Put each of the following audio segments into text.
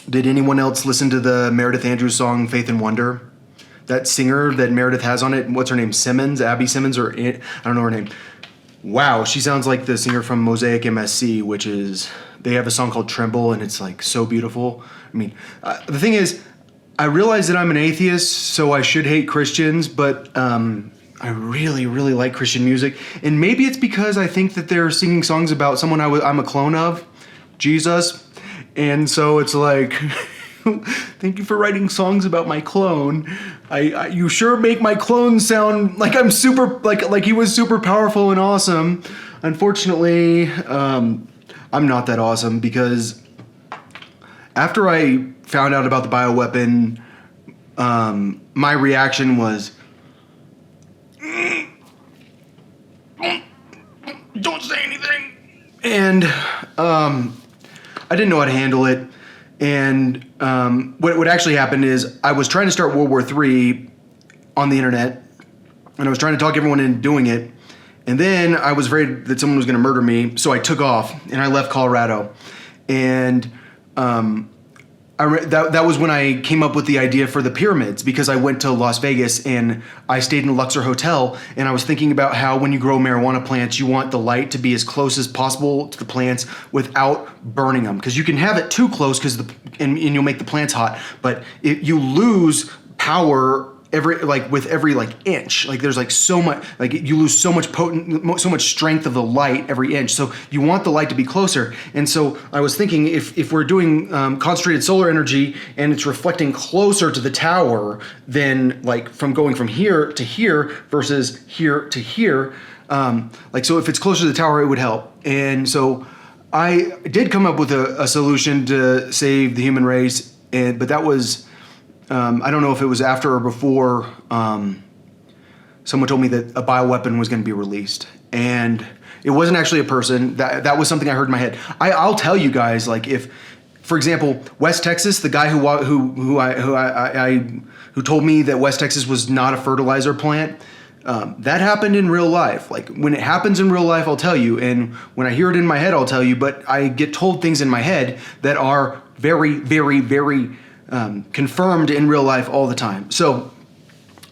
Did anyone else listen to the Meredith Andrews song Faith and Wonder? That singer that Meredith has on it, what's her name? Simmons? Abby Simmons? Or I don't know her name. Wow, she sounds like the singer from Mosaic MSC, which is, they have a song called Tremble, and it's like so beautiful. I mean, the thing is, I realize that I'm an atheist, so I should hate Christians, but I really, really like Christian music. And maybe it's because I think that they're singing songs about someone I'm a clone of, Jesus. And so it's like, thank you for writing songs about my clone. You sure make my clone sound like I'm super, like he was super powerful and awesome. Unfortunately, I'm not that awesome, because after I found out about the bioweapon, my reaction was, don't say anything. And I didn't know how to handle it. And what actually happened is I was trying to start World War III on the internet, and I was trying to talk everyone into doing it. And then I was afraid that someone was going to murder me, so I took off and I left Colorado. And that was when I came up with the idea for the pyramids, because I went to Las Vegas and I stayed in the Luxor Hotel, and I was thinking about how when you grow marijuana plants, you want the light to be as close as possible to the plants without burning them, because you can have it too close and you'll make the plants hot, but you lose power with every inch. Like there's so much, you lose so much strength of the light every inch. So you want the light to be closer. And so I was thinking, if we're doing concentrated solar energy and it's reflecting closer to the tower than from going from here to here versus here to here, so if it's closer to the tower, it would help. And so I did come up with a solution to save the human race, but that was, I don't know if it was after or before someone told me that a bioweapon was going to be released. And it wasn't actually a person. That was something I heard in my head. I'll tell you guys, if, for example, West Texas, the guy who told me that West Texas was not a fertilizer plant, that happened in real life. When it happens in real life, I'll tell you. And when I hear it in my head, I'll tell you. But I get told things in my head that are very, very, very confirmed in real life all the time. So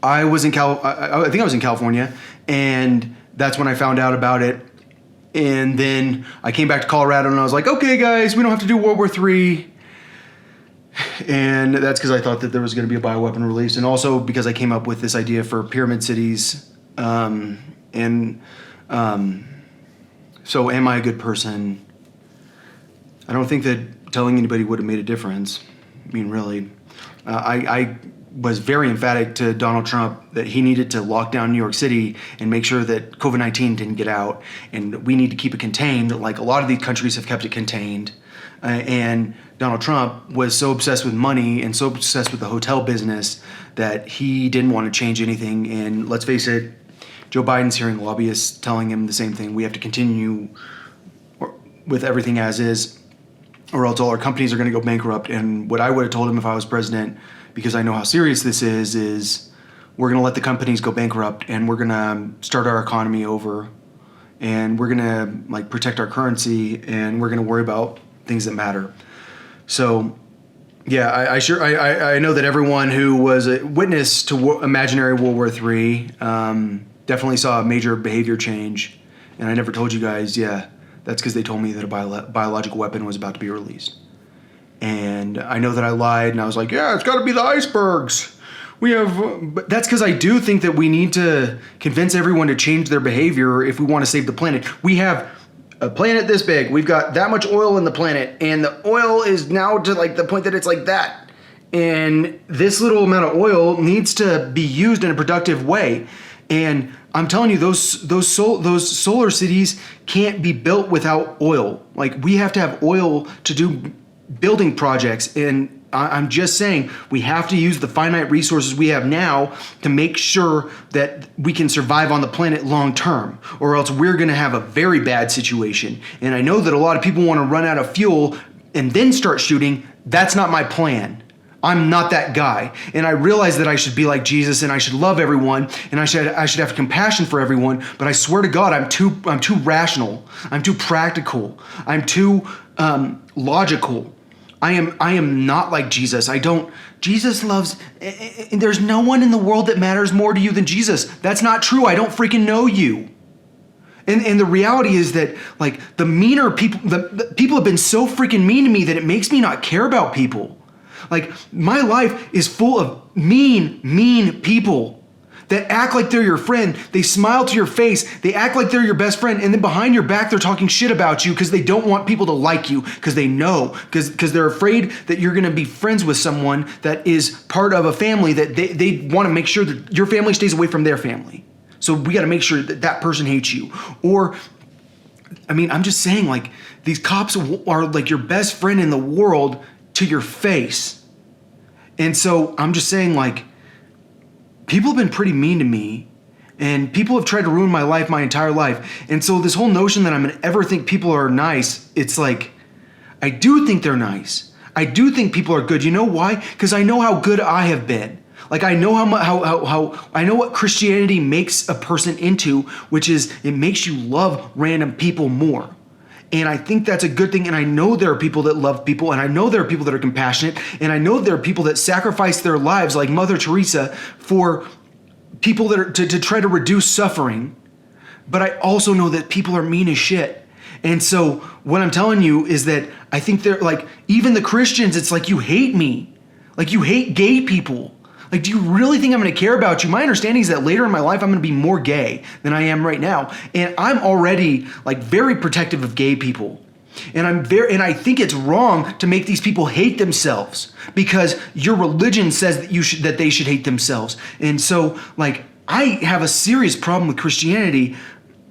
I was I think I was in California, and that's when I found out about it. And then I came back to Colorado, and I was like, okay, guys, we don't have to do World War III. And that's because I thought that there was going to be a bioweapon release, and also because I came up with this idea for pyramid cities. So am I a good person? I don't think that telling anybody would have made a difference. I mean, really. I was very emphatic to Donald Trump that he needed to lock down New York City and make sure that COVID-19 didn't get out, and we need to keep it contained, like a lot of these countries have kept it contained. And Donald Trump was so obsessed with money and so obsessed with the hotel business that he didn't want to change anything. And let's face it, Joe Biden's hearing lobbyists telling him the same thing. We have to continue with everything as is, or else all our companies are going to go bankrupt. And what I would have told him if I was president, because I know how serious this is we're going to let the companies go bankrupt, and we're going to start our economy over, and we're going to protect our currency, and we're going to worry about things that matter. So yeah, I know that everyone who was a witness to imaginary World War III definitely saw a major behavior change. And I never told you guys, that's because they told me that a biological weapon was about to be released. And I know that I lied, and I was like, it's got to be the icebergs. But that's because I do think that we need to convince everyone to change their behavior if we want to save the planet. We have a planet this big. We've got that much oil in the planet, and the oil is now to the point that it's like that. And this little amount of oil needs to be used in a productive way. And I'm telling you, those solar cities can't be built without oil. We have to have oil to do building projects. And I'm just saying, we have to use the finite resources we have now to make sure that we can survive on the planet long term, or else we're going to have a very bad situation. And I know that a lot of people want to run out of fuel and then start shooting. That's not my plan. I'm not that guy. And I realize that I should be like Jesus, and I should love everyone, and I should have compassion for everyone. But I swear to God, I'm too rational. I'm too practical. I'm too logical I am not like Jesus. Jesus loves, there's no one in the world that matters more to you than Jesus. That's not true. I don't freaking know you. And the reality is that, like, the meaner people, the people have been so freaking mean to me that it makes me not care about people. Like, my life is full of mean people that act like they're your friend. They smile to your face. They act like they're your best friend. And then behind your back, they're talking shit about you because they don't want people to like you, because they know, because they're afraid that you're going to be friends with someone that is part of a family that they want to make sure that your family stays away from their family. So we got to make sure that that person hates you. Or, I mean, I'm just saying, like, these cops are like your best friend in the world to your face. And so I'm just saying, like, people have been pretty mean to me, and people have tried to ruin my life my entire life. And so this whole notion that I'm going to ever think people are nice, it's like, I do think they're nice. I do think people are good. You know why? Because I know how good I have been. Like, I know how I know what Christianity makes a person into, which is it makes you love random people more. And I think that's a good thing. And I know there are people that love people, and I know there are people that are compassionate, and I know there are people that sacrifice their lives, like Mother Teresa, for people that are to try to reduce suffering. But I also know that people are mean as shit. And so what I'm telling you is that I think they're like, even the Christians, it's like, you hate me. Like, you hate gay people. Like, do you really think I'm going to care about you? My understanding is that later in my life, I'm going to be more gay than I am right now. And I'm already, like, very protective of gay people. And I think it's wrong to make these people hate themselves because your religion says that they should hate themselves. And so, like, I have a serious problem with Christianity,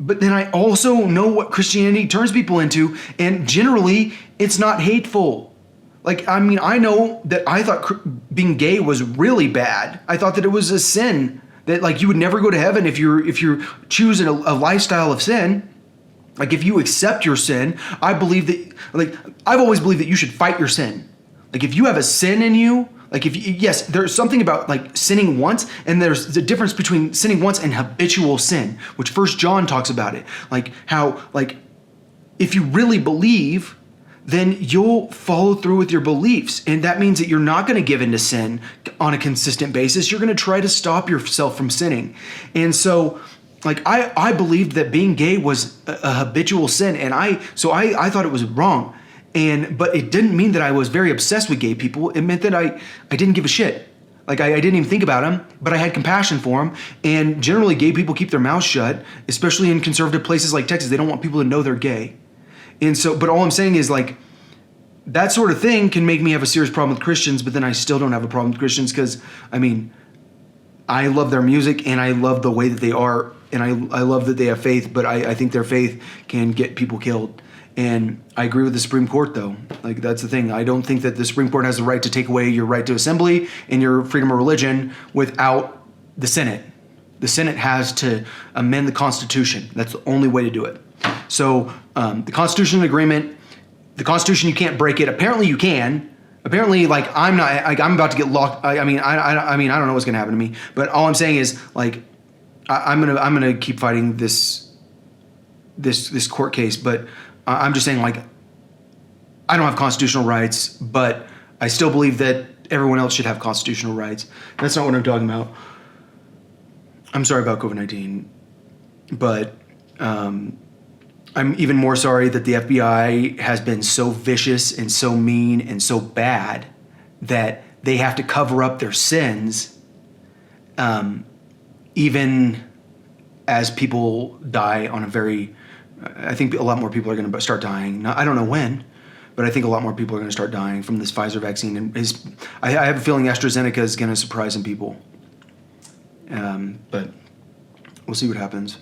but then I also know what Christianity turns people into, and generally, it's not hateful. Like, I mean, I know that I thought being gay was really bad. I thought that it was a sin, that, like, you would never go to heaven if you're choosing a lifestyle of sin. Like, if you accept your sin, I believe that, like, I've always believed that you should fight your sin. Like, if you have a sin in you, like, yes, there's something about, like, sinning once, and there's the difference between sinning once and habitual sin, which First John talks about it. Like, how, like, if you really believe, then you'll follow through with your beliefs. And that means that you're not going to give in to sin on a consistent basis. You're going to try to stop yourself from sinning. And so, like, I believed that being gay was a habitual sin. And I thought it was wrong. But it didn't mean that I was very obsessed with gay people. It meant that I didn't give a shit. Like, I didn't even think about them, but I had compassion for them. And generally, gay people keep their mouths shut, especially in conservative places like Texas. They don't want people to know they're gay. And so, but all I'm saying is, like, that sort of thing can make me have a serious problem with Christians, but then I still don't have a problem with Christians because, I mean, I love their music and I love the way that they are, and I love that they have faith, but I think their faith can get people killed. And I agree with the Supreme Court, though. Like, that's the thing. I don't think that the Supreme Court has the right to take away your right to assembly and your freedom of religion without the Senate. The Senate has to amend the Constitution. That's the only way to do it. So the Constitution agreement, the Constitution, you can't break it. Apparently you can. Apparently, like, I'm not, like, I'm about to get locked. I mean, I don't know what's gonna happen to me. But all I'm saying is, like, I'm gonna keep fighting this court case. But I'm just saying, like, I don't have constitutional rights, but I still believe that everyone else should have constitutional rights. That's not what I'm talking about. I'm sorry about COVID-19, but I'm even more sorry that the FBI has been so vicious and so mean and so bad that they have to cover up their sins, even as people die on a very, I think a lot more people are going to start dying. I don't know when, but I think a lot more people are going to start dying from this Pfizer vaccine. And I have a feeling AstraZeneca is going to surprise some people. But we'll see what happens.